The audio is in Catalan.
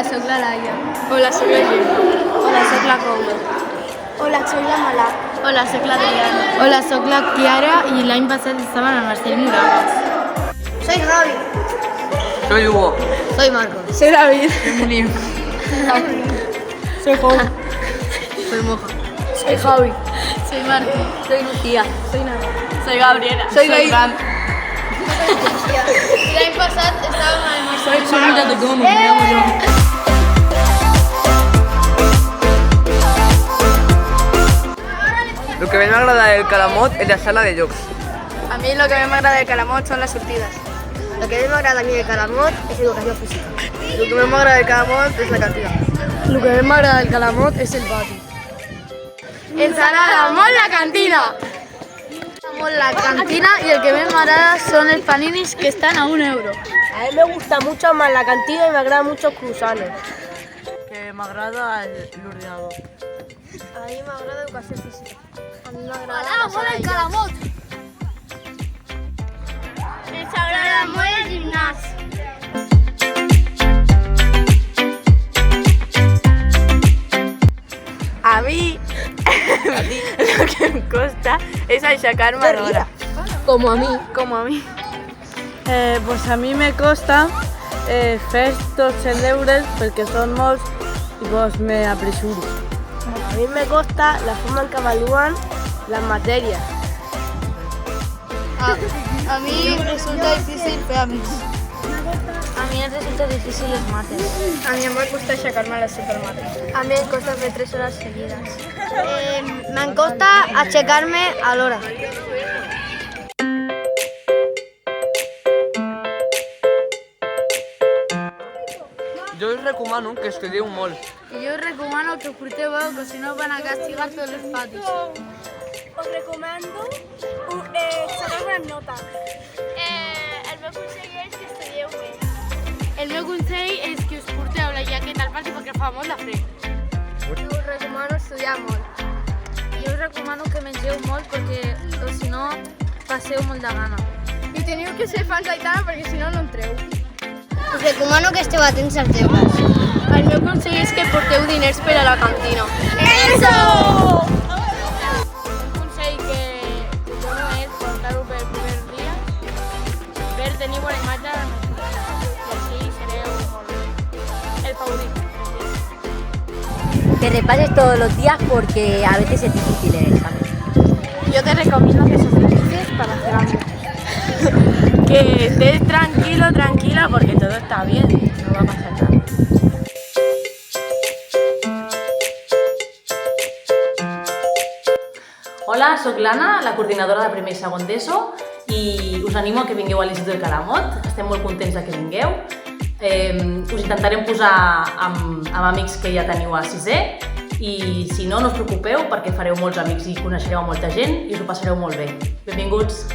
Hola, soc la Laia. Hola, soc la Gemma. Hola, soc la Coula. Hola, soy la Malà. Hola, soc la Diana. Hola, soc la Kiara i l'any passat estava en el Marcel Morales. Soy Javi. Soy Hugo. Soy Marco. Soy David. Soy Munir. Soy Juan. Soy Moja. Soy Javi. Soy Marco. Soy Lucía. Soy Nara. Soy Gabriela. Soy Fran. I l'any passat estàvem en el Marcel Soy mitad de cómo, me llamo yo. Lo que més m'agrada del Calamot és la sala de jocs. A mí lo que más me agrada del Calamot son las surtidas. Lo que más me agrada a mí de Calamot es educación física. Lo que más me agrada del Calamot es la cantina. Lo que más me agrada del Calamot es el patio. Ensalada, molt la cantina. Molt la cantina y el que més m'agrada son els paninis que están a €1. A mí me gusta mucho más la cantina y me agrada mucho los cruzanes. Que m'agrada l'ordinador. A mí me agrada educación física. A mí me agrada M'agrada molt el Calamot. Ens agrada molt el gimnàs. A mí lo que me costa es aixecar-me a l'hora. Como a mí. Como a mí. Pues a mí me costa fer tots els deures perquè són molts i pues me apresuro. A mí me gusta la forma en que evalúan las materias. A mí me resulta difícil fer amics. A mí em resulta difícil les mates. A mí me gusta aixecar-me a les supermates. A mí me costa fer 3 horas seguidas. Me costa achecarme a l'hora. Jo us recomano que estudieu molt. I jo us recomano que porteu veu, que si no van a castigar tots els patis. Os recomano sacar buenas notas. El meu consell és que estudieu bé. El meu consell és que us porteu la jaqueta al pati perquè fa molt de fred. Jo us recomano estudiar molt. Jo us recomano que mengeu molt perquè, o si no, passeu molt de gana. I teniu que ser fans d'Aitana perquè si no, no entreu. Us recomano que esteu atents als deures. El meu consell és que porteu diners per a la cantina. ¡Eso! Un consell que dono és portar-ho per primers dies, per tenir bona imatge i així sereu el favorit. Que repases todos los días porque a veces es difícil el examen. Yo te recomiendo que socialices para hacer amigos. Que estés tranquilo, tranquila, porque todo está bien, no va a pasar nada. Hola, sóc l'Anna, la coordinadora de primer i segon d'ESO i us animo a que vingueu a l'Institut del Calamot. Estem molt contents de que vingueu. Us intentarem posar amb amics que ja teniu a sisè i si no, no us preocupeu perquè fareu molts amics i coneixereu molta gent i us ho passareu molt bé. Benvinguts!